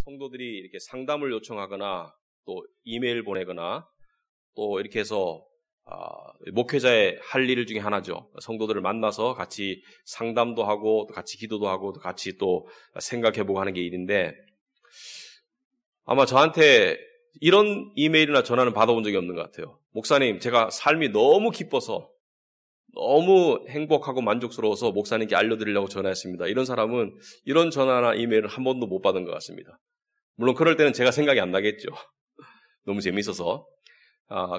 성도들이 이렇게 상담을 요청하거나 또 이메일 보내거나 또 이렇게 해서 목회자의 할 일 중에 하나죠. 성도들을 만나서 같이 상담도 하고 또 같이 기도도 하고 또 같이 또 생각해보고 하는 게 일인데 아마 저한테 이런 이메일이나 전화는 받아본 적이 없는 것 같아요. 목사님, 제가 삶이 너무 기뻐서 너무 행복하고 만족스러워서 목사님께 알려드리려고 전화했습니다. 이런 사람은 이런 전화나 이메일을 한 번도 못 받은 것 같습니다. 물론 그럴 때는 제가 생각이 안 나겠죠. 너무 재밌어서.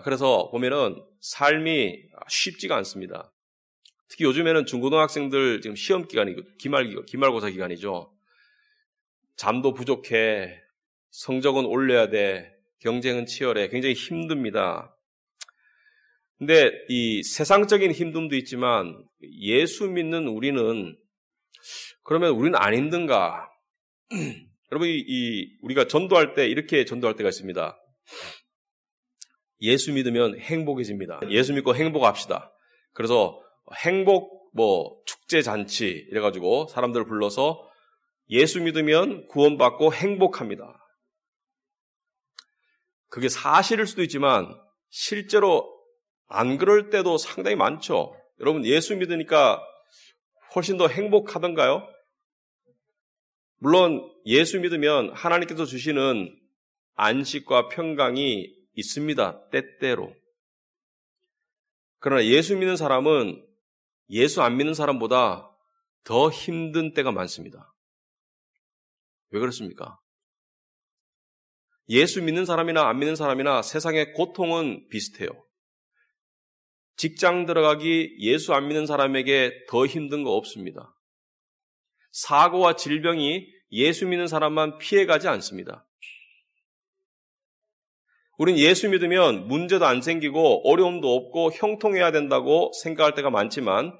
그래서 보면은 삶이 쉽지가 않습니다. 특히 요즘에는 중고등학생들 지금 시험 기간이고 기말고사 기간이죠. 잠도 부족해. 성적은 올려야 돼. 경쟁은 치열해. 굉장히 힘듭니다. 근데 이 세상적인 힘듦도 있지만 예수 믿는 우리는 그러면 우리는 안 힘든가? 여러분 우리가 전도할 때 이렇게 전도할 때가 있습니다. 예수 믿으면 행복해집니다. 예수 믿고 행복합시다. 그래서 행복 축제 잔치 이래가지고 사람들을 불러서 예수 믿으면 구원받고 행복합니다. 그게 사실일 수도 있지만 실제로 안 그럴 때도 상당히 많죠. 여러분 예수 믿으니까 훨씬 더 행복하던가요? 물론 예수 믿으면 하나님께서 주시는 안식과 평강이 있습니다. 때때로. 그러나 예수 믿는 사람은 예수 안 믿는 사람보다 더 힘든 때가 많습니다. 왜 그렇습니까? 예수 믿는 사람이나 안 믿는 사람이나 세상의 고통은 비슷해요. 직장 들어가기 예수 안 믿는 사람에게 더 힘든 거 없습니다. 사고와 질병이 예수 믿는 사람만 피해가지 않습니다. 우린 예수 믿으면 문제도 안 생기고 어려움도 없고 형통해야 된다고 생각할 때가 많지만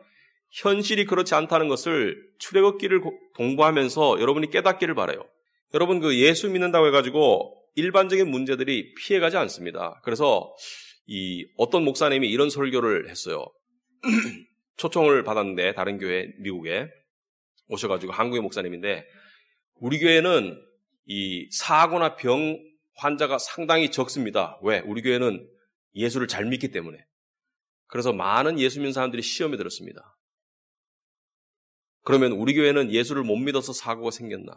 현실이 그렇지 않다는 것을 출애굽기를 공부하면서 여러분이 깨닫기를 바라요. 여러분 예수 믿는다고 해가지고 일반적인 문제들이 피해가지 않습니다. 그래서 어떤 목사님이 이런 설교를 했어요. 초청을 받았는데 다른 교회 미국에 오셔가지고 한국의 목사님인데 우리 교회는 이 사고나 병 환자가 상당히 적습니다. 왜? 우리 교회는 예수를 잘 믿기 때문에. 그래서 많은 예수 믿는 사람들이 시험에 들었습니다. 그러면 우리 교회는 예수를 못 믿어서 사고가 생겼나?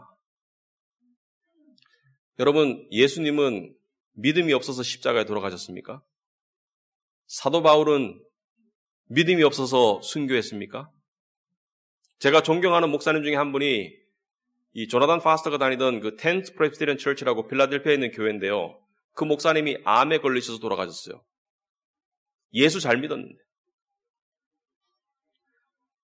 여러분, 예수님은 믿음이 없어서 십자가에 돌아가셨습니까? 사도 바울은 믿음이 없어서 순교했습니까? 제가 존경하는 목사님 중에 한 분이 이 조나단 파스터가 다니던 그 10th Presbyterian Church라고 필라델피아에 있는 교회인데요. 그 목사님이 암에 걸리셔서 돌아가셨어요. 예수 잘 믿었는데.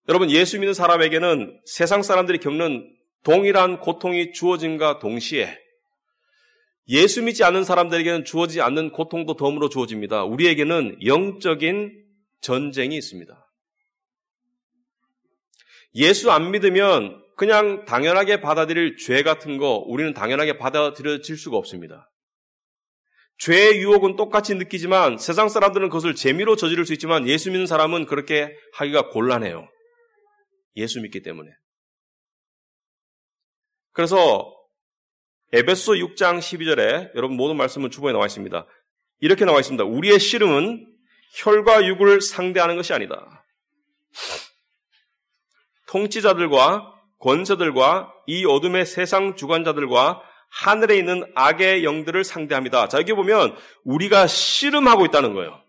여러분, 예수 믿는 사람에게는 세상 사람들이 겪는 동일한 고통이 주어짐과 동시에 예수 믿지 않는 사람들에게는 주어지지 않는 고통도 덤으로 주어집니다. 우리에게는 영적인 전쟁이 있습니다. 예수 안 믿으면 그냥 당연하게 받아들일 죄 같은 거 우리는 당연하게 받아들여질 수가 없습니다. 죄의 유혹은 똑같이 느끼지만 세상 사람들은 그것을 재미로 저지를 수 있지만 예수 믿는 사람은 그렇게 하기가 곤란해요. 예수 믿기 때문에. 그래서 에베소 6장 12절에 여러분 모든 말씀은 주보에 나와 있습니다. 이렇게 나와 있습니다. 우리의 씨름은 혈과 육을 상대하는 것이 아니다. 통치자들과 권세들과 이 어둠의 세상 주관자들과 하늘에 있는 악의 영들을 상대합니다. 자, 여기 보면 우리가 씨름하고 있다는 거예요.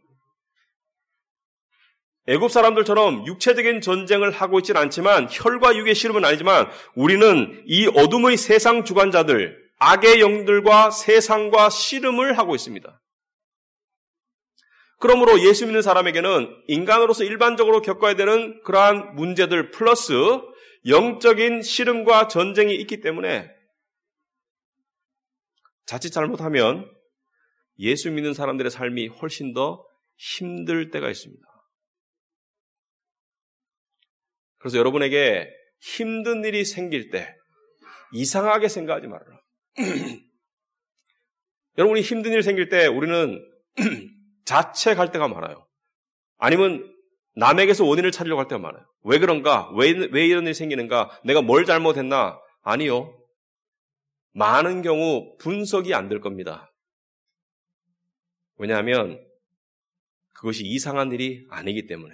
애굽 사람들처럼 육체적인 전쟁을 하고 있지는 않지만 혈과 육의 씨름은 아니지만 우리는 이 어둠의 세상 주관자들, 악의 영들과 세상과 씨름을 하고 있습니다. 그러므로 예수 믿는 사람에게는 인간으로서 일반적으로 겪어야 되는 그러한 문제들 플러스 영적인 씨름과 전쟁이 있기 때문에 자칫 잘못하면 예수 믿는 사람들의 삶이 훨씬 더 힘들 때가 있습니다. 그래서 여러분에게 힘든 일이 생길 때 이상하게 생각하지 말아라. 여러분이 힘든 일 생길 때 우리는 자책할 때가 많아요. 아니면 남에게서 원인을 찾으려고 할 때가 많아요. 왜 그런가? 왜 이런 일이 생기는가? 내가 뭘 잘못했나? 아니요. 많은 경우 분석이 안 될 겁니다. 왜냐하면 그것이 이상한 일이 아니기 때문에.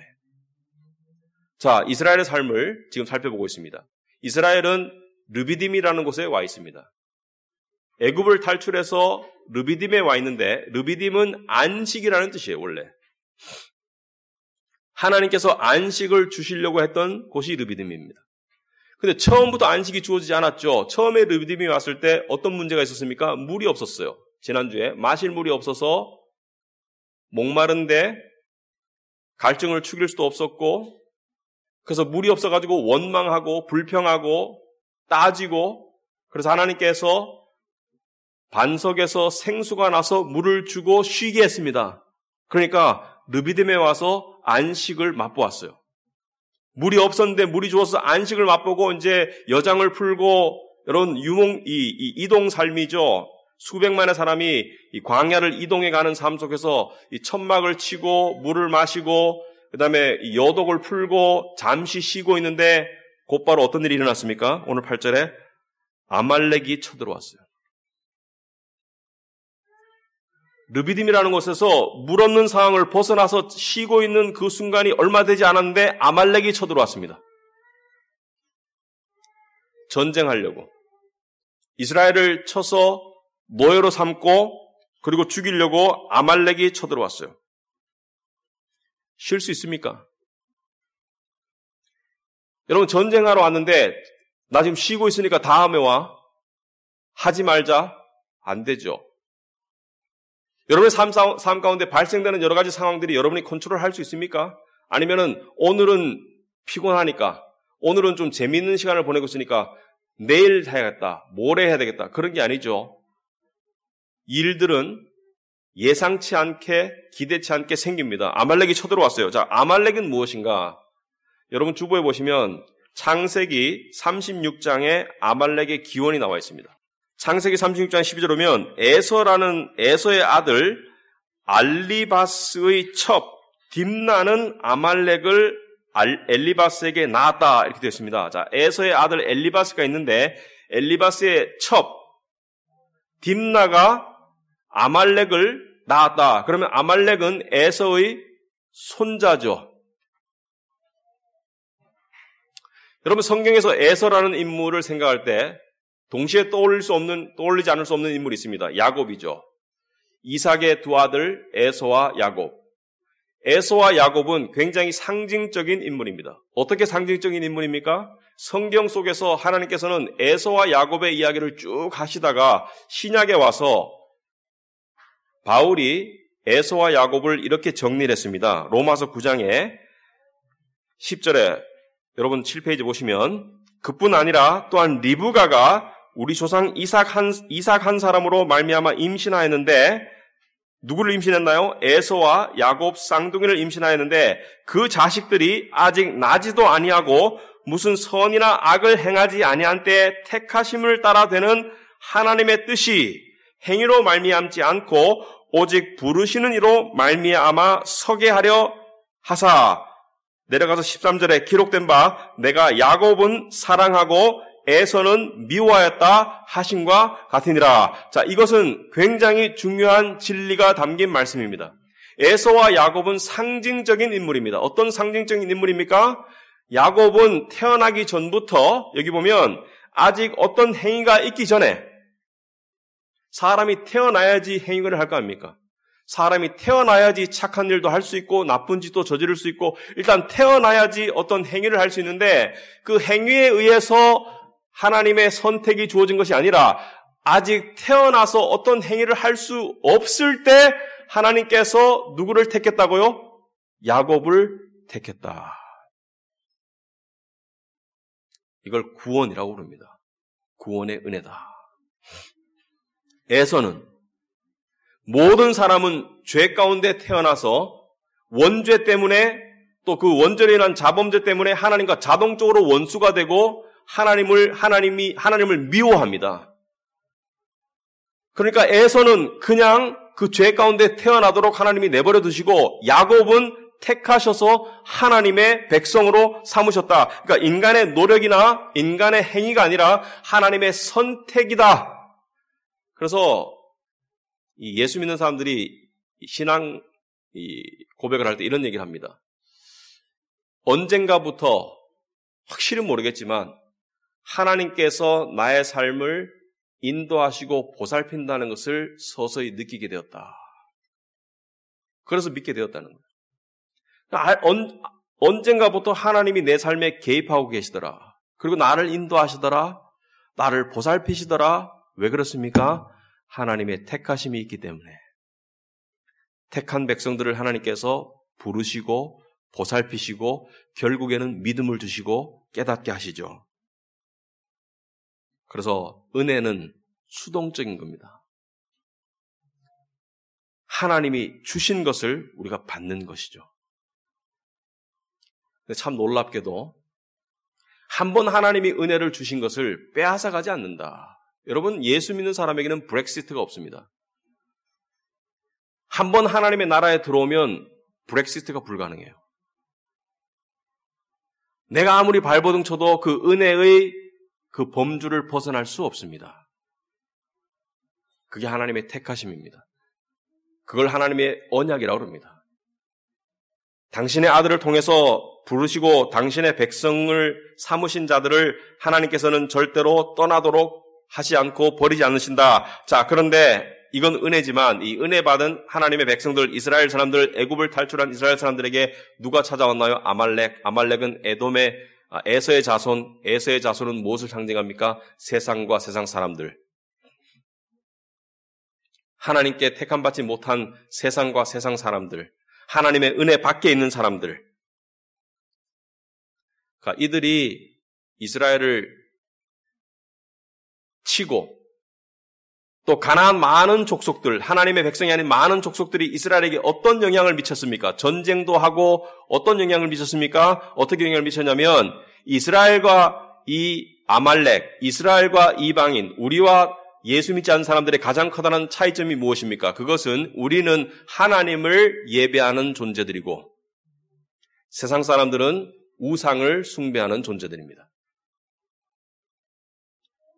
자, 이스라엘의 삶을 지금 살펴보고 있습니다. 이스라엘은 르비딤이라는 곳에 와 있습니다. 애굽을 탈출해서 르비딤에 와 있는데 르비딤은 안식이라는 뜻이에요, 원래. 하나님께서 안식을 주시려고 했던 곳이 르비딤입니다. 근데 처음부터 안식이 주어지지 않았죠. 처음에 르비딤이 왔을 때 어떤 문제가 있었습니까? 물이 없었어요. 지난주에 마실 물이 없어서 목마른데 갈증을 죽일 수도 없었고, 그래서 물이 없어가지고 원망하고 불평하고 따지고, 그래서 하나님께서 반석에서 생수가 나서 물을 주고 쉬게 했습니다. 그러니까 르비딤에 와서 안식을 맛보았어요. 물이 없었는데 물이 주어서 안식을 맛보고 이제 여장을 풀고, 여러분 이동 삶이죠. 수백만의 사람이 이 광야를 이동해 가는 삶 속에서 이 천막을 치고 물을 마시고 그다음에 여독을 풀고 잠시 쉬고 있는데 곧바로 어떤 일이 일어났습니까? 오늘 8절에 아말렉이 쳐들어왔어요. 르비딤이라는 곳에서 물 없는 상황을 벗어나서 쉬고 있는 그 순간이 얼마 되지 않았는데 아말렉이 쳐들어왔습니다. 전쟁하려고. 이스라엘을 쳐서 노예로 삼고 그리고 죽이려고 아말렉이 쳐들어왔어요. 쉴 수 있습니까? 여러분, 전쟁하러 왔는데 나 지금 쉬고 있으니까 다음에 와. 하지 말자. 안 되죠. 여러분의 삶 가운데 발생되는 여러 가지 상황들이 여러분이 컨트롤할 수 있습니까? 아니면은 오늘은 피곤하니까, 오늘은 좀 재미있는 시간을 보내고 있으니까 내일 해야겠다, 모레 해야 되겠다, 그런 게 아니죠. 일들은 예상치 않게, 기대치 않게 생깁니다. 아말렉이 쳐들어왔어요. 자, 아말렉은 무엇인가? 여러분 주보에 보시면 창세기 36장에 아말렉의 기원이 나와 있습니다. 창세기 36장 12절에 보면 에서의 아들 알리바스의 첩 딥나는 아말렉을 엘리바스에게 낳았다, 이렇게 되어 있습니다. 자, 에서의 아들 엘리바스가 있는데 엘리바스의 첩 딥나가 아말렉을 낳았다. 그러면 아말렉은 에서의 손자죠. 여러분, 성경에서 에서라는 인물을 생각할 때 동시에 떠올리지 않을 수 없는 인물이 있습니다. 야곱이죠. 이삭의 두 아들 에서와 야곱. 에서와 야곱은 굉장히 상징적인 인물입니다. 어떻게 상징적인 인물입니까? 성경 속에서 하나님께서는 에서와 야곱의 이야기를 쭉 하시다가 신약에 와서 바울이 에서와 야곱을 이렇게 정리를 했습니다. 로마서 9장에 10절에 여러분 7페이지 보시면 그뿐 아니라 또한 리브가가 우리 조상 이삭 한 사람으로 말미암아 임신하였는데, 누구를 임신했나요? 에서와 야곱 쌍둥이를 임신하였는데 그 자식들이 아직 나지도 아니하고 무슨 선이나 악을 행하지 아니한 때에 택하심을 따라 되는 하나님의 뜻이 행위로 말미암지 않고 오직 부르시는 이로 말미암아 서게 하려 하사. 내려가서 13절에 기록된 바 내가 야곱은 사랑하고 에서는 미워하였다 하심과 같으니라. 자, 이것은 굉장히 중요한 진리가 담긴 말씀입니다. 에서와 야곱은 상징적인 인물입니다. 어떤 상징적인 인물입니까? 야곱은 태어나기 전부터, 여기 보면 아직 어떤 행위가 있기 전에, 사람이 태어나야지 행위를 할 거 아닙니까? 사람이 태어나야지 착한 일도 할 수 있고 나쁜 짓도 저지를 수 있고, 일단 태어나야지 어떤 행위를 할 수 있는데 그 행위에 의해서 하나님의 선택이 주어진 것이 아니라 아직 태어나서 어떤 행위를 할 수 없을 때 하나님께서 누구를 택했다고요? 야곱을 택했다. 이걸 구원이라고 부릅니다. 구원의 은혜다. 에서는 모든 사람은 죄 가운데 태어나서 원죄 때문에, 또 그 원죄로 인한 자범죄 때문에 하나님과 자동적으로 원수가 되고 하나님을 미워합니다. 그러니까 에서는 그냥 그 죄 가운데 태어나도록 하나님이 내버려 두시고, 야곱은 택하셔서 하나님의 백성으로 삼으셨다. 그러니까 인간의 노력이나 인간의 행위가 아니라 하나님의 선택이다. 그래서 이 예수 믿는 사람들이 신앙 고백을 할 때 이런 얘기를 합니다. 언젠가부터 확실히 모르겠지만 하나님께서 나의 삶을 인도하시고 보살핀다는 것을 서서히 느끼게 되었다. 그래서 믿게 되었다는 거예요. 언젠가부터 하나님이 내 삶에 개입하고 계시더라. 그리고 나를 인도하시더라. 나를 보살피시더라. 왜 그렇습니까? 하나님의 택하심이 있기 때문에. 택한 백성들을 하나님께서 부르시고 보살피시고 결국에는 믿음을 주시고 깨닫게 하시죠. 그래서 은혜는 수동적인 겁니다. 하나님이 주신 것을 우리가 받는 것이죠. 근데 참 놀랍게도 한 번 하나님이 은혜를 주신 것을 빼앗아가지 않는다. 여러분, 예수 믿는 사람에게는 브렉시트가 없습니다. 한 번 하나님의 나라에 들어오면 브렉시트가 불가능해요. 내가 아무리 발버둥 쳐도 그 은혜의 그 범주를 벗어날 수 없습니다. 그게 하나님의 택하심입니다. 그걸 하나님의 언약이라고 합니다. 당신의 아들을 통해서 부르시고 당신의 백성을 삼으신 자들을 하나님께서는 절대로 떠나도록 하지 않고 버리지 않으신다. 자, 그런데 이건 은혜지만 이 은혜 받은 하나님의 백성들, 이스라엘 사람들, 애굽을 탈출한 이스라엘 사람들에게 누가 찾아왔나요? 아말렉. 아말렉은 에돔의 에서의 자손. 에서의 자손은 무엇을 상징합니까? 세상과 세상 사람들. 하나님께 택함받지 못한 세상과 세상 사람들. 하나님의 은혜 밖에 있는 사람들. 그러니까 이들이 이스라엘을 치고 또 가나안 많은 족속들, 하나님의 백성이 아닌 많은 족속들이 이스라엘에게 어떤 영향을 미쳤습니까? 전쟁도 하고 어떤 영향을 미쳤습니까? 어떻게 영향을 미쳤냐면 이스라엘과 이 아말렉, 이스라엘과 이방인, 우리와 예수 믿지 않는 사람들의 가장 커다란 차이점이 무엇입니까? 그것은 우리는 하나님을 예배하는 존재들이고 세상 사람들은 우상을 숭배하는 존재들입니다.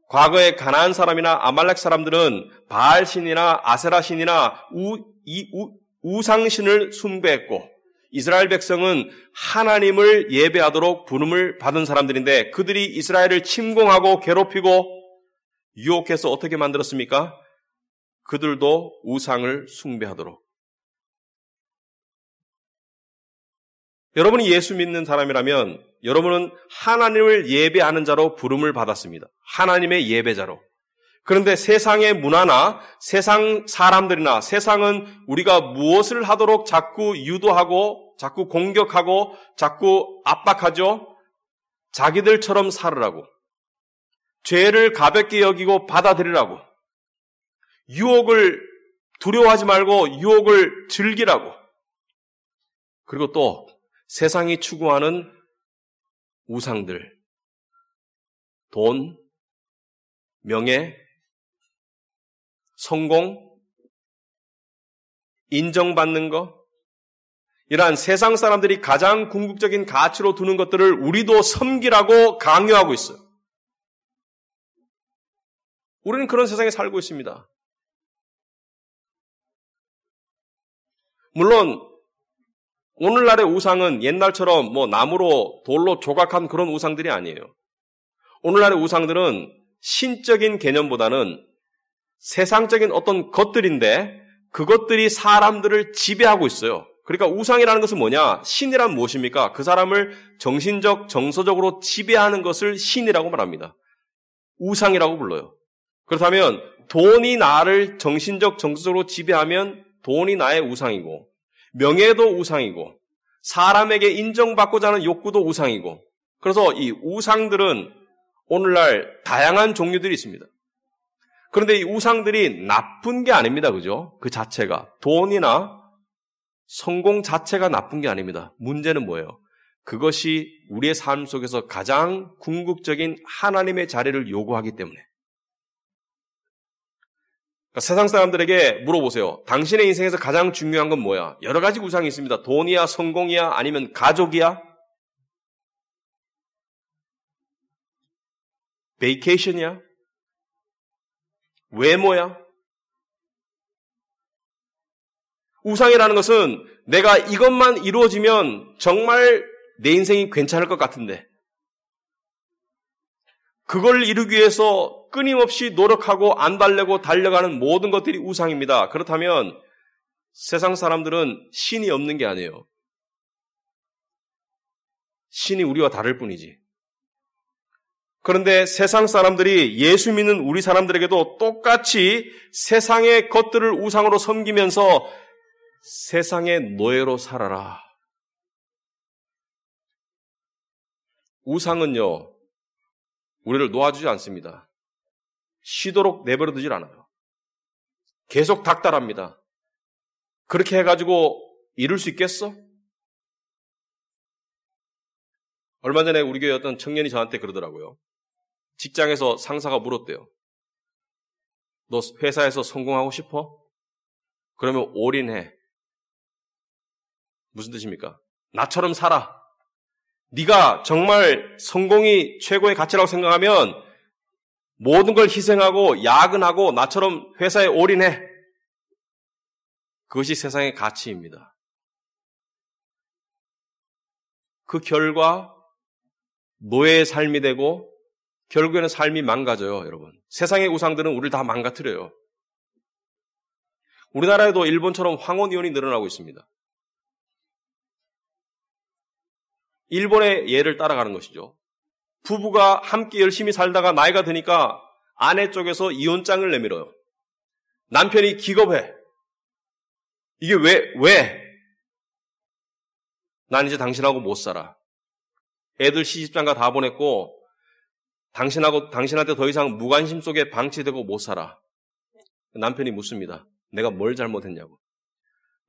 과거의 가나안 사람이나 아말렉 사람들은 바알 신이나 아세라 신이나 우상신을 숭배했고 이스라엘 백성은 하나님을 예배하도록 부름을 받은 사람들인데 그들이 이스라엘을 침공하고 괴롭히고 유혹해서 어떻게 만들었습니까? 그들도 우상을 숭배하도록. 여러분이 예수 믿는 사람이라면 여러분은 하나님을 예배하는 자로 부름을 받았습니다. 하나님의 예배자로. 그런데 세상의 문화나 세상 사람들이나 세상은 우리가 무엇을 하도록 자꾸 유도하고 자꾸 공격하고 자꾸 압박하죠? 자기들처럼 살으라고. 죄를 가볍게 여기고 받아들이라고. 유혹을 두려워하지 말고 유혹을 즐기라고. 그리고 또 세상이 추구하는 우상들, 돈, 명예, 성공, 인정받는 것, 이러한 세상 사람들이 가장 궁극적인 가치로 두는 것들을 우리도 섬기라고 강요하고 있어요. 우리는 그런 세상에 살고 있습니다. 물론 오늘날의 우상은 옛날처럼 나무로 돌로 조각한 그런 우상들이 아니에요. 오늘날의 우상들은 신적인 개념보다는 세상적인 어떤 것들인데 그것들이 사람들을 지배하고 있어요. 그러니까 우상이라는 것은 뭐냐? 신이란 무엇입니까? 그 사람을 정신적, 정서적으로 지배하는 것을 신이라고 말합니다. 우상이라고 불러요. 그렇다면 돈이 나를 정신적, 정서적으로 지배하면 돈이 나의 우상이고 명예도 우상이고 사람에게 인정받고자 하는 욕구도 우상이고 그래서 이 우상들은 오늘날 다양한 종류들이 있습니다. 그런데 이 우상들이 나쁜 게 아닙니다. 그죠? 그 자체가 돈이나 성공 자체가 나쁜 게 아닙니다. 문제는 뭐예요? 그것이 우리의 삶 속에서 가장 궁극적인 하나님의 자리를 요구하기 때문에 세상 사람들에게 물어보세요. 당신의 인생에서 가장 중요한 건 뭐야? 여러 가지 우상이 있습니다. 돈이야, 성공이야, 아니면 가족이야? 베이케이션이야? 외모야? 우상이라는 것은 내가 이것만 이루어지면 정말 내 인생이 괜찮을 것 같은데 그걸 이루기 위해서 끊임없이 노력하고 안달내고 달려가는 모든 것들이 우상입니다. 그렇다면 세상 사람들은 신이 없는 게 아니에요. 신이 우리와 다를 뿐이지. 그런데 세상 사람들이 예수 믿는 우리 사람들에게도 똑같이 세상의 것들을 우상으로 섬기면서 세상의 노예로 살아라. 우상은요, 우리를 놓아주지 않습니다. 쉬도록 내버려두질 않아요. 계속 닥달합니다. 그렇게 해가지고 이룰 수 있겠어? 얼마 전에 우리 교회 어떤 청년이 저한테 그러더라고요. 직장에서 상사가 물었대요. 너 회사에서 성공하고 싶어? 그러면 올인해. 무슨 뜻입니까? 나처럼 살아. 네가 정말 성공이 최고의 가치라고 생각하면 모든 걸 희생하고 야근하고 나처럼 회사에 올인해. 그것이 세상의 가치입니다. 그 결과 노예의 삶이 되고 결국에는 삶이 망가져요, 여러분. 세상의 우상들은 우리를 다 망가뜨려요. 우리나라에도 일본처럼 황혼이혼이 늘어나고 있습니다. 일본의 예를 따라가는 것이죠. 부부가 함께 열심히 살다가 나이가 드니까 아내 쪽에서 이혼장을 내밀어요. 남편이 기겁해. 이게 왜? 난 이제 당신하고 못 살아. 애들 시집장가 다 보냈고 당신한테 더 이상 무관심 속에 방치되고 못 살아. 남편이 묻습니다. 내가 뭘 잘못했냐고.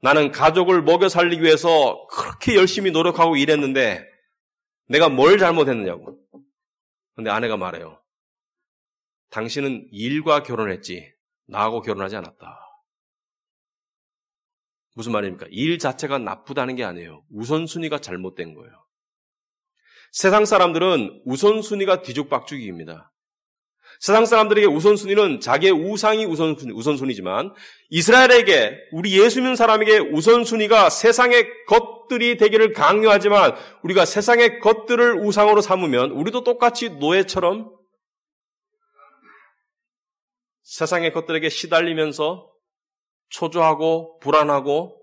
나는 가족을 먹여 살리기 위해서 그렇게 열심히 노력하고 일했는데 내가 뭘 잘못했느냐고. 근데 아내가 말해요. 당신은 일과 결혼했지 나하고 결혼하지 않았다. 무슨 말입니까? 일 자체가 나쁘다는 게 아니에요. 우선순위가 잘못된 거예요. 세상 사람들은 우선순위가 뒤죽박죽입니다. 세상 사람들에게 우선순위는 자기의 우상이 우선순위지만 이스라엘에게, 우리 예수 믿는 사람에게 우선순위가 세상의 것들이 되기를 강요하지만 우리가 세상의 것들을 우상으로 삼으면 우리도 똑같이 노예처럼 세상의 것들에게 시달리면서 초조하고 불안하고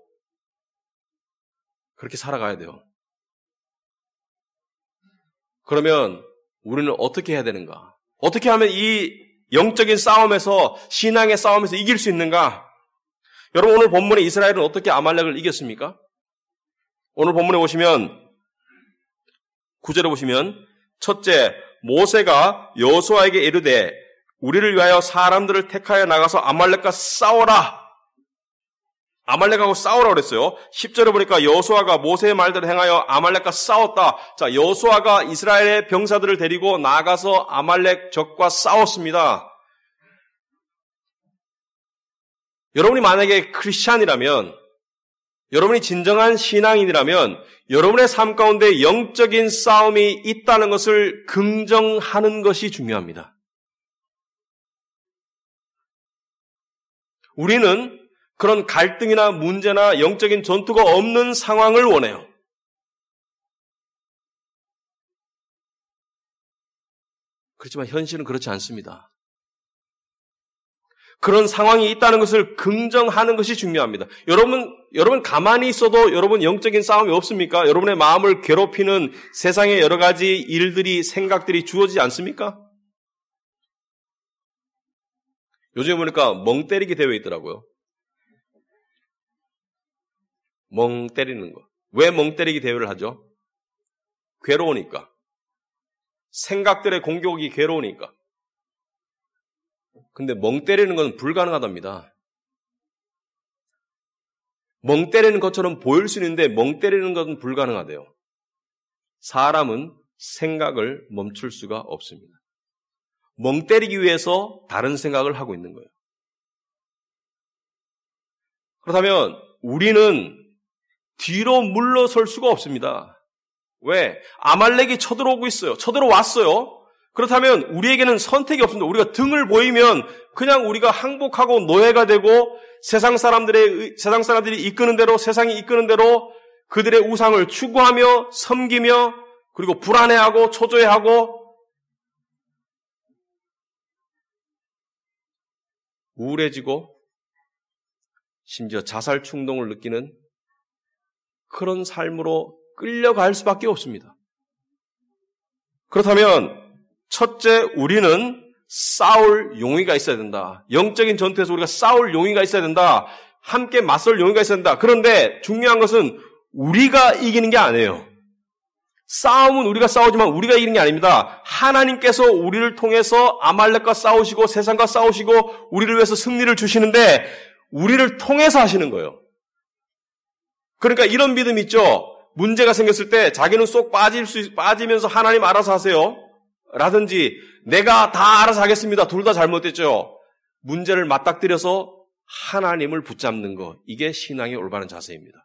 그렇게 살아가야 돼요. 그러면 우리는 어떻게 해야 되는가? 어떻게 하면 이 영적인 싸움에서, 신앙의 싸움에서 이길 수 있는가? 여러분, 오늘 본문에 이스라엘은 어떻게 아말렉을 이겼습니까? 오늘 본문에 보시면 9절에 보시면 첫째, 모세가 여호수아에게 이르되 우리를 위하여 사람들을 택하여 나가서 아말렉과 싸워라. 아말렉하고 싸우라고 그랬어요. 10절에 보니까 여호수아가 모세의 말대로 행하여 아말렉과 싸웠다. 자, 여호수아가 이스라엘의 병사들을 데리고 나가서 아말렉 적과 싸웠습니다. 여러분이 만약에 크리스찬이라면, 여러분이 진정한 신앙인이라면 여러분의 삶 가운데 영적인 싸움이 있다는 것을 긍정하는 것이 중요합니다. 우리는 그런 갈등이나 문제나 영적인 전투가 없는 상황을 원해요. 그렇지만 현실은 그렇지 않습니다. 그런 상황이 있다는 것을 긍정하는 것이 중요합니다. 여러분 가만히 있어도 여러분 영적인 싸움이 없습니까? 여러분의 마음을 괴롭히는 세상의 여러 가지 일들이, 생각들이 주어지지 않습니까? 요즘에 보니까 멍 때리기 대회 있더라고요. 멍 때리는 거. 왜 멍 때리기 대회를 하죠? 괴로우니까. 생각들의 공격이 괴로우니까. 근데 멍 때리는 건 불가능하답니다. 멍 때리는 것처럼 보일 수 있는데 멍 때리는 것은 불가능하대요. 사람은 생각을 멈출 수가 없습니다. 멍 때리기 위해서 다른 생각을 하고 있는 거예요. 그렇다면 우리는 뒤로 물러설 수가 없습니다. 왜? 아말렉이 쳐들어오고 있어요. 쳐들어왔어요. 그렇다면 우리에게는 선택이 없습니다. 우리가 등을 보이면 그냥 우리가 항복하고 노예가 되고 세상 사람들이 이끄는 대로, 세상이 이끄는 대로 그들의 우상을 추구하며 섬기며 그리고 불안해하고 초조해하고 우울해지고 심지어 자살 충동을 느끼는 그런 삶으로 끌려갈 수밖에 없습니다. 그렇다면 첫째, 우리는 싸울 용의가 있어야 된다. 영적인 전투에서 우리가 싸울 용의가 있어야 된다. 함께 맞설 용의가 있어야 된다. 그런데 중요한 것은 우리가 이기는 게 아니에요. 싸움은 우리가 싸우지만 우리가 이기는 게 아닙니다. 하나님께서 우리를 통해서 아말렉과 싸우시고 세상과 싸우시고 우리를 위해서 승리를 주시는데 우리를 통해서 하시는 거예요. 그러니까 이런 믿음 있죠. 문제가 생겼을 때 자기는 쏙 빠지면서 하나님 알아서 하세요. 라든지 내가 다 알아서 하겠습니다. 둘 다 잘못됐죠. 문제를 맞닥뜨려서 하나님을 붙잡는 것. 이게 신앙의 올바른 자세입니다.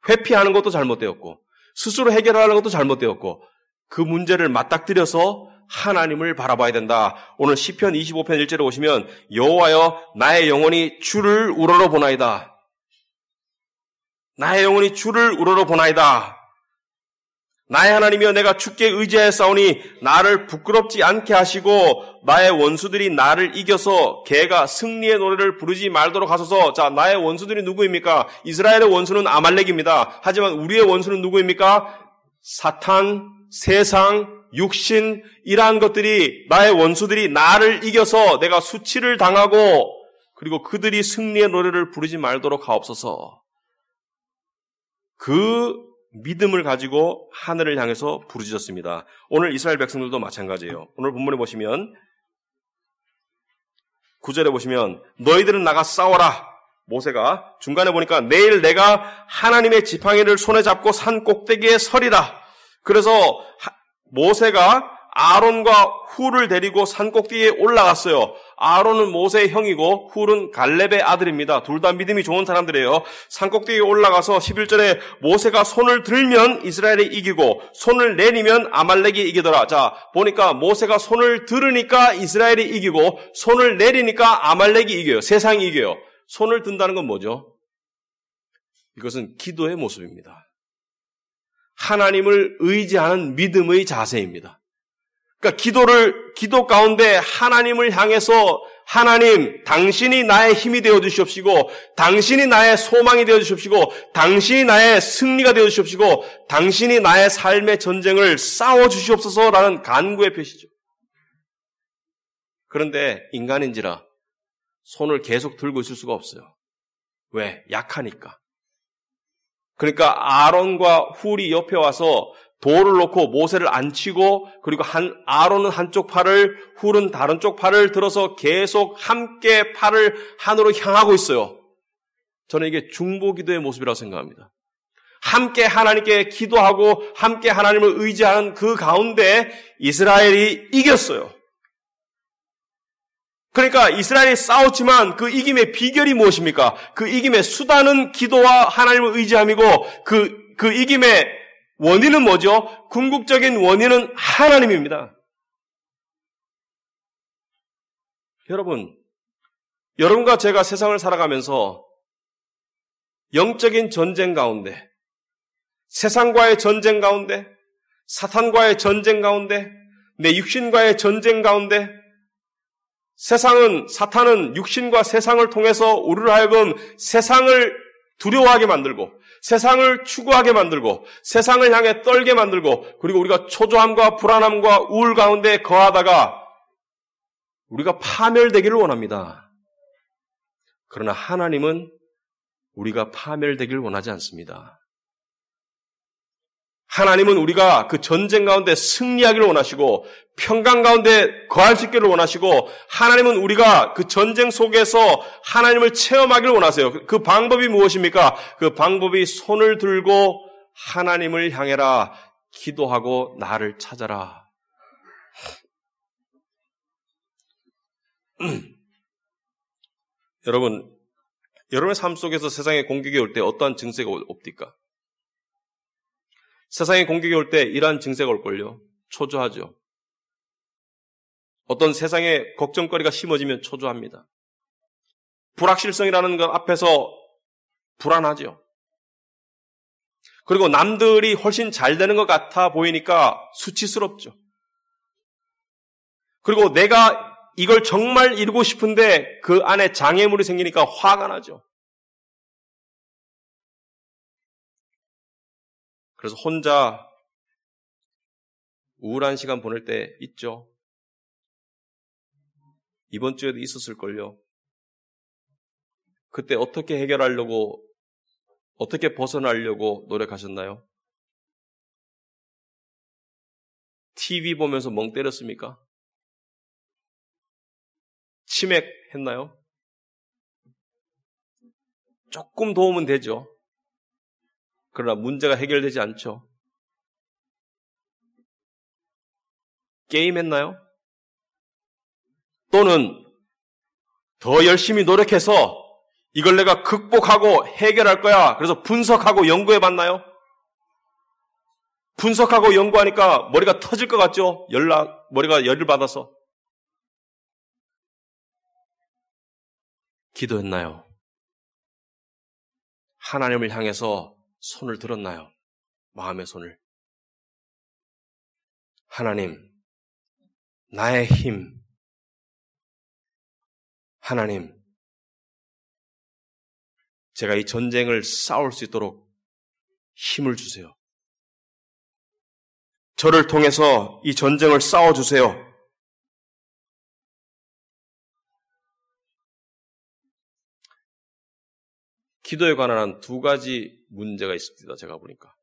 회피하는 것도 잘못되었고 스스로 해결하는 것도 잘못되었고 그 문제를 맞닥뜨려서 하나님을 바라봐야 된다. 오늘 시편 25편 1절에 오시면 여호와여 나의 영혼이 주를 우러러 보나이다. 나의 영혼이 주를 우러러 보나이다. 나의 하나님이여 내가 주께 의지하였사오니 나를 부끄럽지 않게 하시고 나의 원수들이 나를 이겨서 개가 승리의 노래를 부르지 말도록 하소서. 자, 나의 원수들이 누구입니까? 이스라엘의 원수는 아말렉입니다. 하지만 우리의 원수는 누구입니까? 사탄, 세상, 육신 이러한 것들이 나의 원수들이 나를 이겨서 내가 수치를 당하고 그리고 그들이 승리의 노래를 부르지 말도록 하옵소서. 그 믿음을 가지고 하늘을 향해서 부르짖었습니다. 오늘 이스라엘 백성들도 마찬가지예요. 오늘 본문에 보시면 9절에 보시면 너희들은 나가 싸워라. 모세가 중간에 보니까 내일 내가 하나님의 지팡이를 손에 잡고 산 꼭대기에 서리라. 그래서 모세가 아론과 훌을 데리고 산 꼭대기에 올라갔어요. 아론은 모세의 형이고 훌은 갈렙의 아들입니다. 둘 다 믿음이 좋은 사람들이에요. 산 꼭대기에 올라가서 11절에 모세가 손을 들면 이스라엘이 이기고 손을 내리면 아말렉이 이기더라. 자, 보니까 모세가 손을 들으니까 이스라엘이 이기고 손을 내리니까 아말렉이 이겨요. 세상이 이겨요. 손을 든다는 건 뭐죠? 이것은 기도의 모습입니다. 하나님을 의지하는 믿음의 자세입니다. 그러니까 기도 가운데 하나님을 향해서 하나님, 당신이 나의 힘이 되어 주시옵시고, 당신이 나의 소망이 되어 주시옵시고, 당신이 나의 승리가 되어 주시옵시고, 당신이 나의 삶의 전쟁을 싸워 주시옵소서라는 간구의 표시죠. 그런데 인간인지라 손을 계속 들고 있을 수가 없어요. 왜? 약하니까. 그러니까 아론과 훌이 옆에 와서 돌을 놓고 모세를 앉히고 그리고 아론은 한쪽 팔을 훌은 다른 쪽 팔을 들어서 계속 함께 팔을 하늘로 향하고 있어요. 저는 이게 중보기도의 모습이라고 생각합니다. 함께 하나님께 기도하고 함께 하나님을 의지하는 그 가운데 이스라엘이 이겼어요. 그러니까 이스라엘이 싸웠지만 그 이김의 비결이 무엇입니까? 그 이김의 수단은 기도와 하나님을 의지함이고 그 이김의 원인은 뭐죠? 궁극적인 원인은 하나님입니다. 여러분과 제가 세상을 살아가면서 영적인 전쟁 가운데, 세상과의 전쟁 가운데, 사탄과의 전쟁 가운데, 내 육신과의 전쟁 가운데, 사탄은 육신과 세상을 통해서 우리를 하여금 세상을 두려워하게 만들고 세상을 추구하게 만들고 세상을 향해 떨게 만들고 그리고 우리가 초조함과 불안함과 우울 가운데 거하다가 우리가 파멸되기를 원합니다. 그러나 하나님은 우리가 파멸되기를 원하지 않습니다. 하나님은 우리가 그 전쟁 가운데 승리하기를 원하시고 평강 가운데 거할 수 있기를 원하시고 하나님은 우리가 그 전쟁 속에서 하나님을 체험하기를 원하세요. 그 방법이 무엇입니까? 그 방법이 손을 들고 하나님을 향해라. 기도하고 나를 찾아라. 여러분의 삶 속에서 세상의 공격이 올 때 어떠한 증세가 옵니까? 세상의 공격이 올 때 이러한 증세가 올걸요. 초조하죠. 어떤 세상의 걱정거리가 심어지면 초조합니다. 불확실성이라는 것 앞에서 불안하죠. 그리고 남들이 훨씬 잘 되는 것 같아 보이니까 수치스럽죠. 그리고 내가 이걸 정말 이루고 싶은데 그 안에 장애물이 생기니까 화가 나죠. 그래서 혼자 우울한 시간 보낼 때 있죠. 이번 주에도 있었을걸요. 그때 어떻게 해결하려고, 어떻게 벗어나려고 노력하셨나요? TV 보면서 멍 때렸습니까? 치맥했나요? 조금 도움은 되죠. 그러나 문제가 해결되지 않죠. 게임했나요? 또는 더 열심히 노력해서 이걸 내가 극복하고 해결할 거야. 그래서 분석하고 연구해봤나요? 분석하고 연구하니까 머리가 터질 것 같죠? 머리가 열을 받아서. 기도했나요? 하나님을 향해서 손을 들었나요? 마음의 손을. 하나님, 나의 힘. 하나님, 제가 이 전쟁을 싸울 수 있도록 힘을 주세요. 저를 통해서 이 전쟁을 싸워주세요. 기도에 관한 두 가지 문제가 있습니다. 제가 보니까.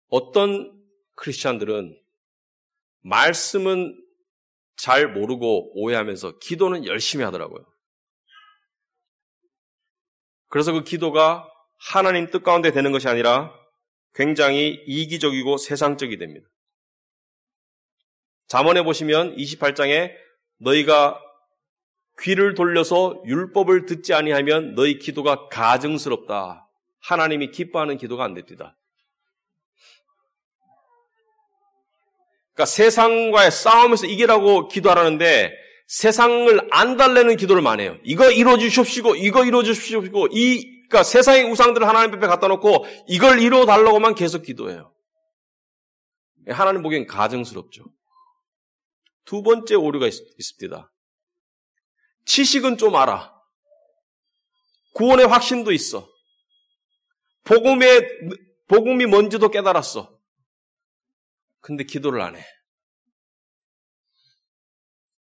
어떤 크리스찬들은 말씀은 잘 모르고 오해하면서 기도는 열심히 하더라고요. 그래서 그 기도가 하나님 뜻 가운데 되는 것이 아니라 굉장히 이기적이고 세상적이 됩니다. 잠언에 보시면 28장에 너희가 귀를 돌려서 율법을 듣지 아니하면 너희 기도가 가증스럽다. 하나님이 기뻐하는 기도가 안 됩니다. 그러니까 세상과의 싸움에서 이기라고 기도하라는데 세상을 안 달래는 기도를 많이 해요. 이거 이루어주십시오. 이거 이루어주십시오. 그러니까 세상의 우상들을 하나님 앞에 갖다 놓고 이걸 이루어달라고만 계속 기도해요. 하나님 보기엔 가증스럽죠. 두 번째 오류가 있습니다. 지식은 좀 알아. 구원의 확신도 있어. 복음이 뭔지도 깨달았어. 근데 기도를 안 해.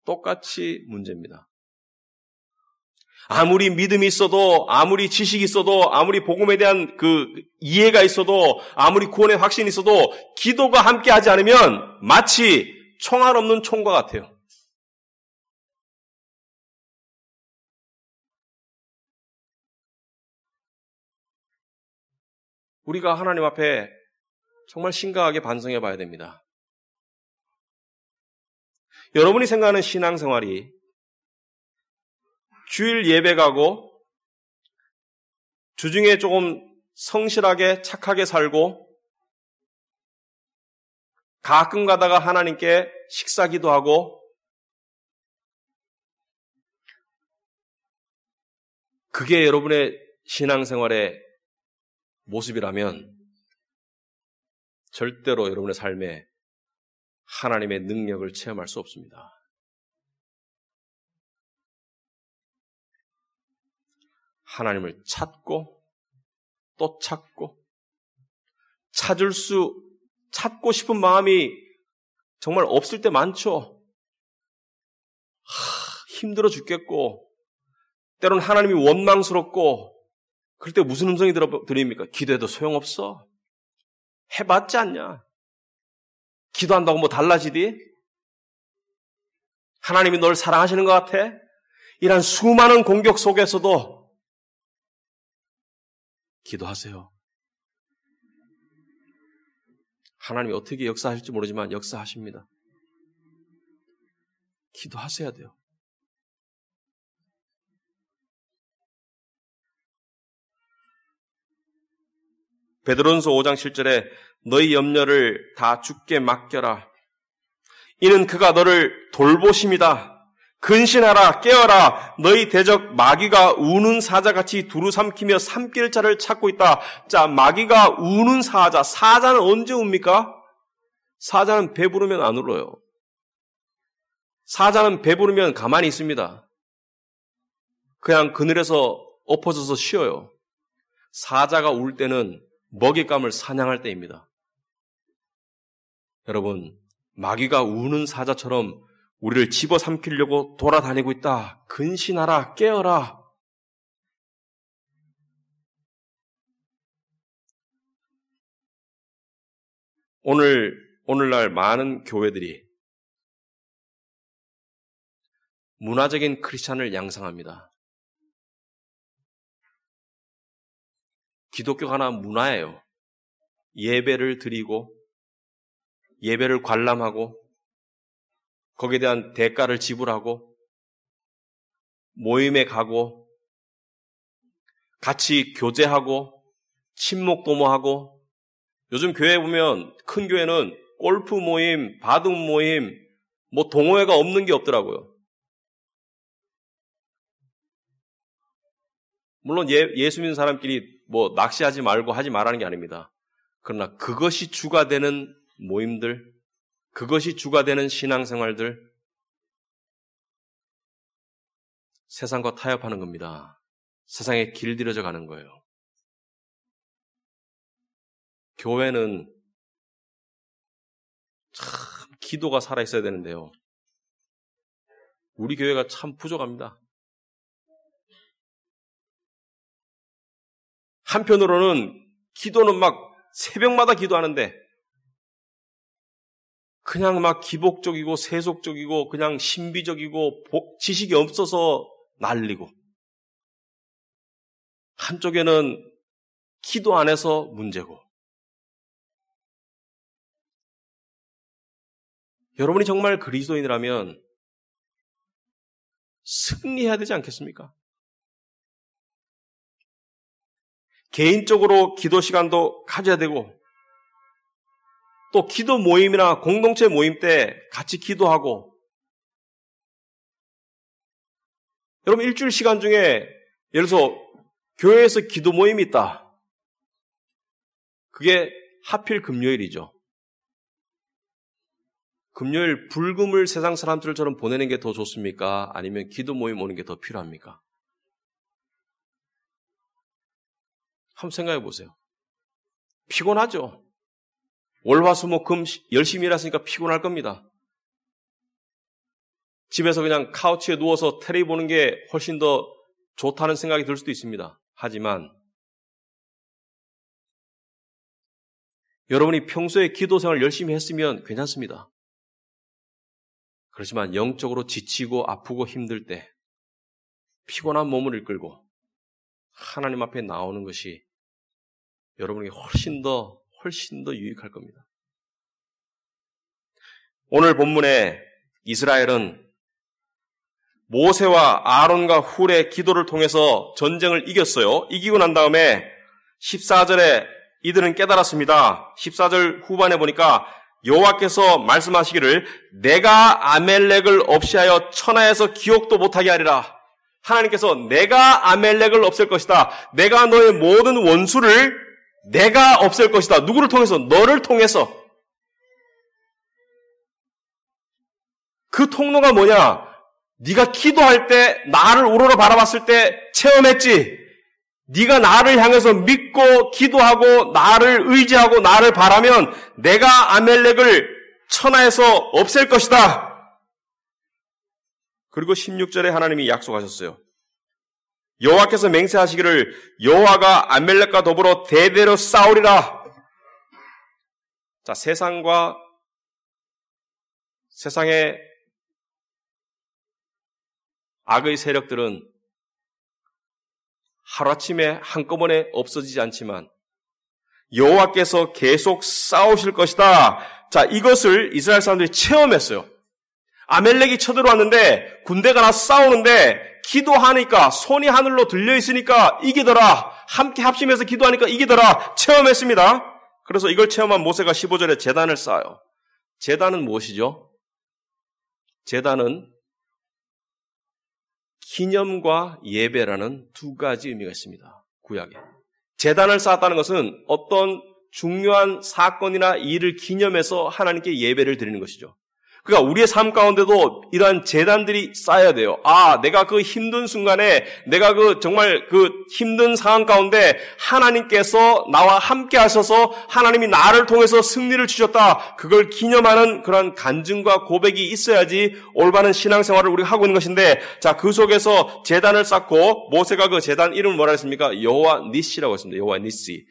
똑같이 문제입니다. 아무리 믿음이 있어도, 아무리 지식이 있어도, 아무리 복음에 대한 그 이해가 있어도, 아무리 구원의 확신이 있어도 기도가 함께하지 않으면 마치 총알 없는 총과 같아요. 우리가 하나님 앞에 정말 심각하게 반성해 봐야 됩니다. 여러분이 생각하는 신앙생활이 주일 예배 가고 주중에 조금 성실하게 착하게 살고 가끔 가다가 하나님께 식사 기도하고 그게 여러분의 신앙생활의 모습이라면 절대로 여러분의 삶에 하나님의 능력을 체험할 수 없습니다. 하나님을 찾고 또 찾고 찾고 싶은 마음이 정말 없을 때 많죠. 힘들어 죽겠고 때로는 하나님이 원망스럽고 그럴 때 무슨 음성이 들립니까? 기도해도 소용없어. 해봤지 않냐? 기도한다고 뭐 달라지디? 하나님이 널 사랑하시는 것 같아? 이런 수많은 공격 속에서도 기도하세요. 하나님이 어떻게 역사하실지 모르지만 역사하십니다. 기도하셔야 돼요. 베드로전서 5장 7절에 너희 염려를 다 주께 맡겨라. 이는 그가 너를 돌보심이다. 근신하라, 깨어라. 너희 대적 마귀가 우는 사자같이 두루 삼키며 삼킬 자를 찾고 있다. 자, 마귀가 우는 사자. 사자는 언제 웁니까? 사자는 배부르면 안 울어요. 사자는 배부르면 가만히 있습니다. 그냥 그늘에서 엎어져서 쉬어요. 사자가 울 때는 먹잇감을 사냥할 때입니다. 여러분, 마귀가 우는 사자처럼 우리를 집어삼키려고 돌아다니고 있다. 근신하라, 깨어라. 오늘날 많은 교회들이 문화적인 크리스찬을 양성합니다. 기독교가 하나 문화예요. 예배를 드리고 예배를 관람하고 거기에 대한 대가를 지불하고 모임에 가고 같이 교제하고 친목 도모하고 요즘 교회 보면 큰 교회는 골프 모임, 바둑 모임, 뭐 동호회가 없는 게 없더라고요. 물론 예수 믿는 사람끼리 뭐 낚시하지 말고 하지 말라는 게 아닙니다. 그러나 그것이 주가 되는 모임들, 그것이 주가 되는 신앙생활들, 세상과 타협하는 겁니다. 세상에 길들여져 가는 거예요. 교회는 참 기도가 살아있어야 되는데요. 우리 교회가 참 부족합니다. 한편으로는 기도는 막 새벽마다 기도하는데 그냥 막 기복적이고 세속적이고 그냥 신비적이고 지식이 없어서 날리고 한쪽에는 기도 안에서 문제고 여러분이 정말 그리스도인이라면 승리해야 되지 않겠습니까? 개인적으로 기도 시간도 가져야 되고 또 기도 모임이나 공동체 모임 때 같이 기도하고 여러분 일주일 시간 중에 예를 들어서 교회에서 기도 모임이 있다. 그게 하필 금요일이죠. 금요일 불금을 세상 사람들처럼 보내는 게 더 좋습니까? 아니면 기도 모임 오는 게 더 필요합니까? 한번 생각해 보세요. 피곤하죠? 월화수목금 열심히 일했으니까 피곤할 겁니다. 집에서 그냥 카우치에 누워서 텔레비 보는 게 훨씬 더 좋다는 생각이 들 수도 있습니다. 하지만 여러분이 평소에 기도 생활을 열심히 했으면 괜찮습니다. 그렇지만 영적으로 지치고 아프고 힘들 때 피곤한 몸을 이끌고 하나님 앞에 나오는 것이 여러분에게 훨씬 더 유익할 겁니다. 오늘 본문에 이스라엘은 모세와 아론과 훌의 기도를 통해서 전쟁을 이겼어요. 이기고 난 다음에 14절에 이들은 깨달았습니다. 14절 후반에 보니까 여호와께서 말씀하시기를 내가 아멜렉을 없이하여 천하에서 기억도 못하게 하리라. 하나님께서 내가 아멜렉을 없앨 것이다. 내가 너의 모든 원수를 내가 없앨 것이다. 누구를 통해서? 너를 통해서. 그 통로가 뭐냐? 네가 기도할 때 나를 우러러 바라봤을 때 체험했지. 네가 나를 향해서 믿고 기도하고 나를 의지하고 나를 바라면 내가 아멜렉을 천하에서 없앨 것이다. 그리고 16절에 하나님이 약속하셨어요. 여호와께서 맹세하시기를 여호와가 아멜렉과 더불어 대대로 싸우리라. 자, 세상의 악의 세력들은 하루아침에 한꺼번에 없어지지 않지만 여호와께서 계속 싸우실 것이다. 자, 이것을 이스라엘 사람들이 체험했어요. 아멜렉이 쳐들어왔는데 군대가 나서 싸우는데 기도하니까 손이 하늘로 들려있으니까 이기더라. 함께 합심해서 기도하니까 이기더라. 체험했습니다. 그래서 이걸 체험한 모세가 15절에 제단을 쌓아요. 제단은 무엇이죠? 제단은 기념과 예배라는 두 가지 의미가 있습니다. 구약에. 제단을 쌓았다는 것은 어떤 중요한 사건이나 일을 기념해서 하나님께 예배를 드리는 것이죠. 그러니까 우리의 삶 가운데도 이러한 제단들이 쌓여야 돼요. 내가 그 힘든 순간에, 내가 정말 힘든 상황 가운데 하나님께서 나와 함께 하셔서 하나님이 나를 통해서 승리를 주셨다. 그걸 기념하는 그런 간증과 고백이 있어야지 올바른 신앙생활을 우리가 하고 있는 것인데, 자, 그 속에서 제단을 쌓고 모세가 그 제단 이름을 뭐라 했습니까? 여호와 니시라고 했습니다. 여호와 니시.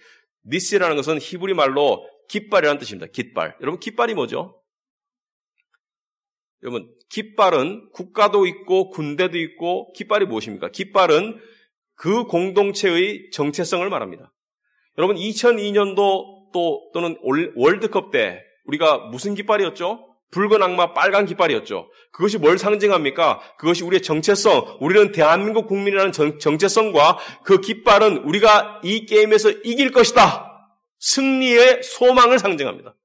니시라는 것은 히브리 말로 깃발이라는 뜻입니다. 깃발. 여러분, 깃발이 뭐죠? 여러분, 깃발은 국가도 있고 군대도 있고 깃발이 무엇입니까? 깃발은 그 공동체의 정체성을 말합니다. 여러분, 2002년도 또는 월드컵 때 우리가 무슨 깃발이었죠? 붉은 악마 빨간 깃발이었죠. 그것이 뭘 상징합니까? 그것이 우리의 정체성, 우리는 대한민국 국민이라는 정체성과 그 깃발은 우리가 이 게임에서 이길 것이다. 승리의 소망을 상징합니다.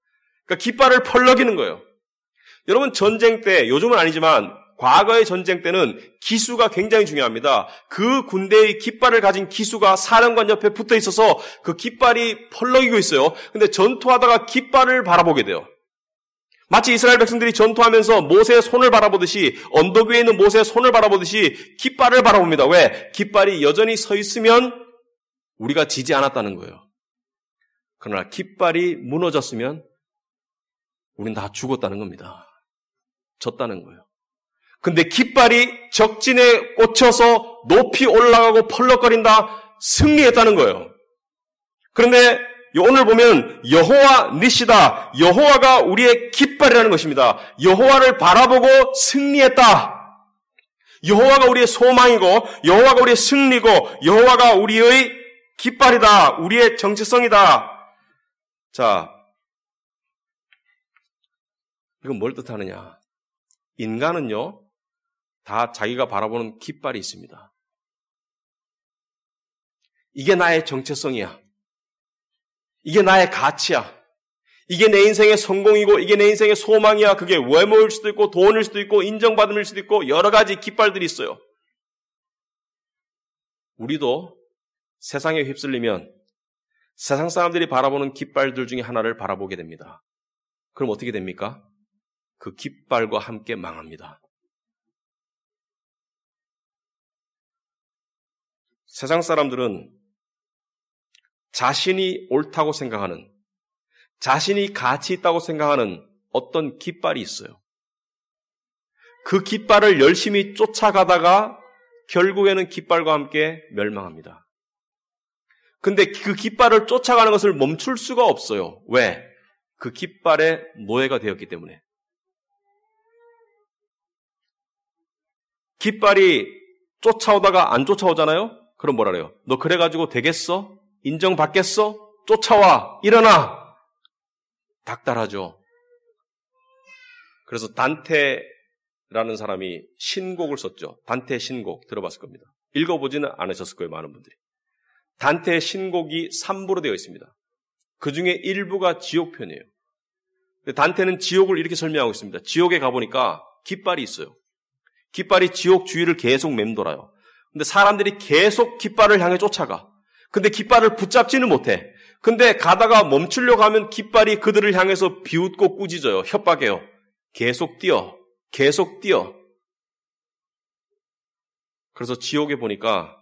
그러니까 깃발을 펄럭이는 거예요. 여러분, 전쟁 때, 요즘은 아니지만 과거의 전쟁 때는 기수가 굉장히 중요합니다. 그 군대의 깃발을 가진 기수가 사령관 옆에 붙어 있어서 그 깃발이 펄럭이고 있어요. 근데 전투하다가 깃발을 바라보게 돼요. 마치 이스라엘 백성들이 전투하면서 모세의 손을 바라보듯이, 언덕 위에 있는 모세의 손을 바라보듯이 깃발을 바라봅니다. 왜? 깃발이 여전히 서 있으면 우리가 지지 않았다는 거예요. 그러나 깃발이 무너졌으면 우린 다 죽었다는 겁니다. 졌다는 거예요. 근데 깃발이 적진에 꽂혀서 높이 올라가고 펄럭거린다, 승리했다는 거예요. 그런데 오늘 보면 여호와 니시다. 여호와가 우리의 깃발이라는 것입니다. 여호와를 바라보고 승리했다. 여호와가 우리의 소망이고 여호와가 우리의 승리고 여호와가 우리의 깃발이다. 우리의 정체성이다. 자, 이건 뭘 뜻하느냐? 인간은요, 다 자기가 바라보는 깃발이 있습니다. 이게 나의 정체성이야. 이게 나의 가치야. 이게 내 인생의 성공이고 이게 내 인생의 소망이야. 그게 외모일 수도 있고 돈일 수도 있고 인정받음일 수도 있고 여러 가지 깃발들이 있어요. 우리도 세상에 휩쓸리면 세상 사람들이 바라보는 깃발들 중에 하나를 바라보게 됩니다. 그럼 어떻게 됩니까? 그 깃발과 함께 망합니다. 세상 사람들은 자신이 옳다고 생각하는, 자신이 가치 있다고 생각하는 어떤 깃발이 있어요. 그 깃발을 열심히 쫓아가다가 결국에는 깃발과 함께 멸망합니다. 근데 그 깃발을 쫓아가는 것을 멈출 수가 없어요. 왜? 그 깃발의 노예가 되었기 때문에. 깃발이 쫓아오다가 안 쫓아오잖아요? 그럼 뭐라 그래요? 너 그래가지고 되겠어? 인정받겠어? 쫓아와! 일어나! 닥달하죠. 그래서 단테라는 사람이 신곡을 썼죠. 단테의 신곡 들어봤을 겁니다. 읽어보지는 않으셨을 거예요, 많은 분들이. 단테의 신곡이 3부로 되어 있습니다. 그 중에 일부가 지옥편이에요. 단테는 지옥을 이렇게 설명하고 있습니다. 지옥에 가보니까 깃발이 있어요. 깃발이 지옥 주위를 계속 맴돌아요. 근데 사람들이 계속 깃발을 향해 쫓아가. 근데 깃발을 붙잡지는 못해. 근데 가다가 멈추려고 하면 깃발이 그들을 향해서 비웃고 꾸짖어요. 협박해요. 계속 뛰어. 계속 뛰어. 그래서 지옥에 보니까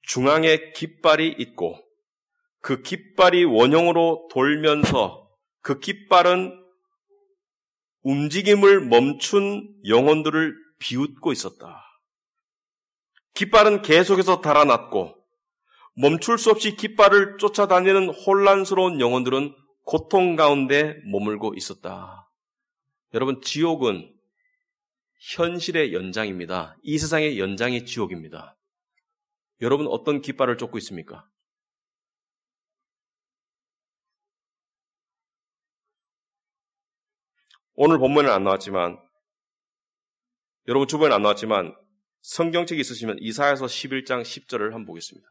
중앙에 깃발이 있고 그 깃발이 원형으로 돌면서 그 깃발은 움직임을 멈춘 영혼들을 비웃고 있었다. 깃발은 계속해서 달아났고 멈출 수 없이 깃발을 쫓아다니는 혼란스러운 영혼들은 고통 가운데 머물고 있었다. 여러분, 지옥은 현실의 연장입니다. 이 세상의 연장이 지옥입니다. 여러분, 어떤 깃발을 쫓고 있습니까? 오늘 본문에는 안 나왔지만, 여러분 주변에 안 나왔지만 성경책이 있으시면 이사야서 11장 10절을 한번 보겠습니다.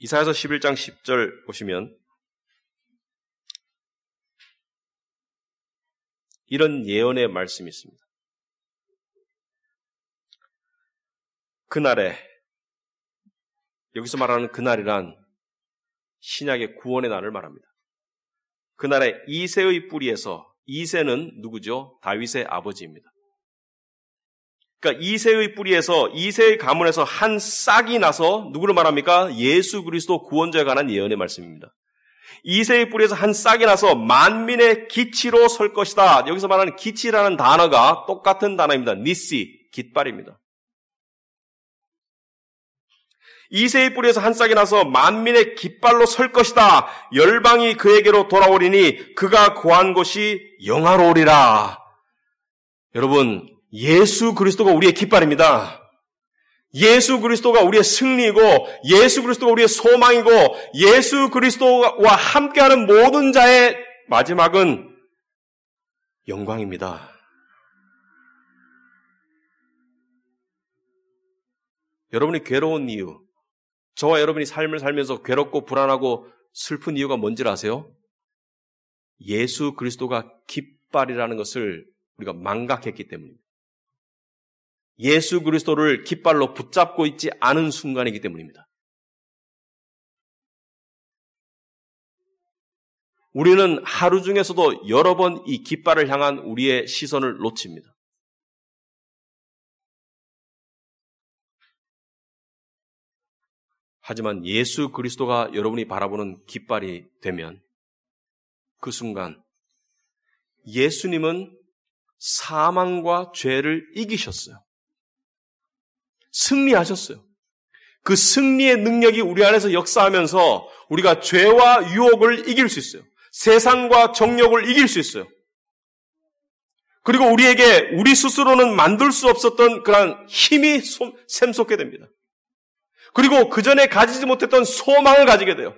이사야서 11장 10절 보시면 이런 예언의 말씀이 있습니다. 그날에, 여기서 말하는 그날이란 신약의 구원의 날을 말합니다. 그날에 이새의 뿌리에서, 이새는 누구죠? 다윗의 아버지입니다. 그러니까 이새의 뿌리에서, 이새의 가문에서 한 싹이 나서 누구를 말합니까? 예수 그리스도 구원자에 관한 예언의 말씀입니다. 이새의 뿌리에서 한 싹이 나서 만민의 기치로 설 것이다. 여기서 말하는 기치라는 단어가 똑같은 단어입니다. 니시, 깃발입니다. 이새의 뿌리에서 한 싹이 나서 만민의 깃발로 설 것이다. 열방이 그에게로 돌아오리니 그가 거한 곳이 영화로우리라. 여러분, 예수 그리스도가 우리의 깃발입니다. 예수 그리스도가 우리의 승리이고 예수 그리스도가 우리의 소망이고 예수 그리스도와 함께하는 모든 자의 마지막은 영광입니다. 여러분이 괴로운 이유, 저와 여러분이 삶을 살면서 괴롭고 불안하고 슬픈 이유가 뭔지 아세요? 예수 그리스도가 깃발이라는 것을 우리가 망각했기 때문입니다. 예수 그리스도를 깃발로 붙잡고 있지 않은 순간이기 때문입니다. 우리는 하루 중에서도 여러 번 이 깃발을 향한 우리의 시선을 놓칩니다. 하지만 예수 그리스도가 여러분이 바라보는 깃발이 되면 그 순간 예수님은 사망과 죄를 이기셨어요. 승리하셨어요. 그 승리의 능력이 우리 안에서 역사하면서 우리가 죄와 유혹을 이길 수 있어요. 세상과 정욕을 이길 수 있어요. 그리고 우리에게 우리 스스로는 만들 수 없었던 그런 힘이 샘솟게 됩니다. 그리고 그 전에 가지지 못했던 소망을 가지게 돼요.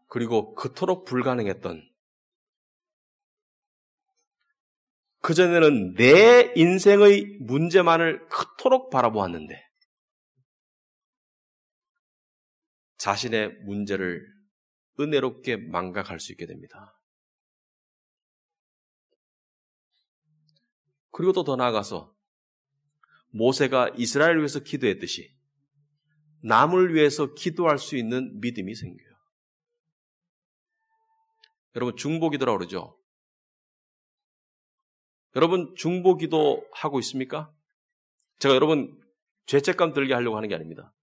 그리고 그토록 불가능했던, 그전에는 내 인생의 문제만을 그토록 바라보았는데 자신의 문제를 은혜롭게 망각할 수 있게 됩니다. 그리고 또 더 나아가서 모세가 이스라엘을 위해서 기도했듯이 남을 위해서 기도할 수 있는 믿음이 생겨요. 여러분, 중보기도라고 그러죠? 여러분, 중보기도 하고 있습니까? 제가 여러분 죄책감 들게 하려고 하는 게 아닙니다.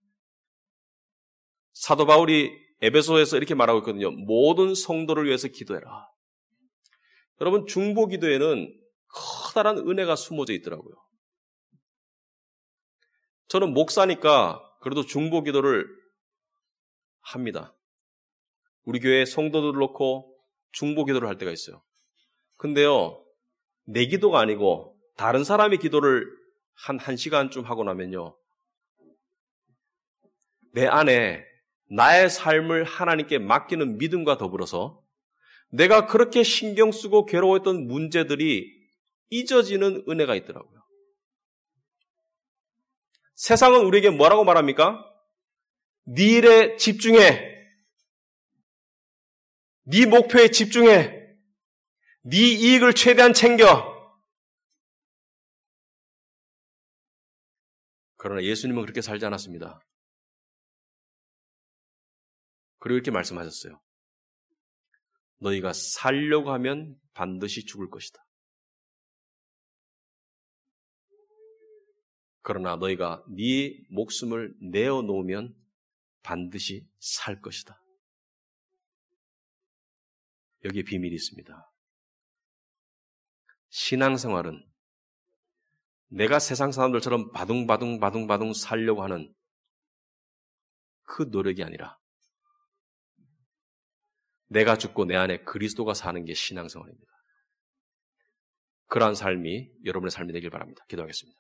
사도 바울이 에베소에서 이렇게 말하고 있거든요. 모든 성도를 위해서 기도해라. 여러분, 중보기도에는 커다란 은혜가 숨어져 있더라고요. 저는 목사니까 그래도 중보기도를 합니다. 우리 교회 성도들을 놓고 중보기도를 할 때가 있어요. 근데요, 내 기도가 아니고 다른 사람의 기도를 한 1시간쯤 하고 나면요, 내 안에 나의 삶을 하나님께 맡기는 믿음과 더불어서 내가 그렇게 신경 쓰고 괴로워했던 문제들이 잊어지는 은혜가 있더라고요. 세상은 우리에게 뭐라고 말합니까? 네 일에 집중해. 네 목표에 집중해. 네 이익을 최대한 챙겨. 그러나 예수님은 그렇게 살지 않았습니다. 그리고 이렇게 말씀하셨어요. 너희가 살려고 하면 반드시 죽을 것이다. 그러나 너희가 네 목숨을 내어놓으면 반드시 살 것이다. 여기에 비밀이 있습니다. 신앙생활은 내가 세상 사람들처럼 바둥바둥 살려고 하는 그 노력이 아니라 내가 죽고 내 안에 그리스도가 사는 게 신앙생활입니다. 그러한 삶이 여러분의 삶이 되길 바랍니다. 기도하겠습니다.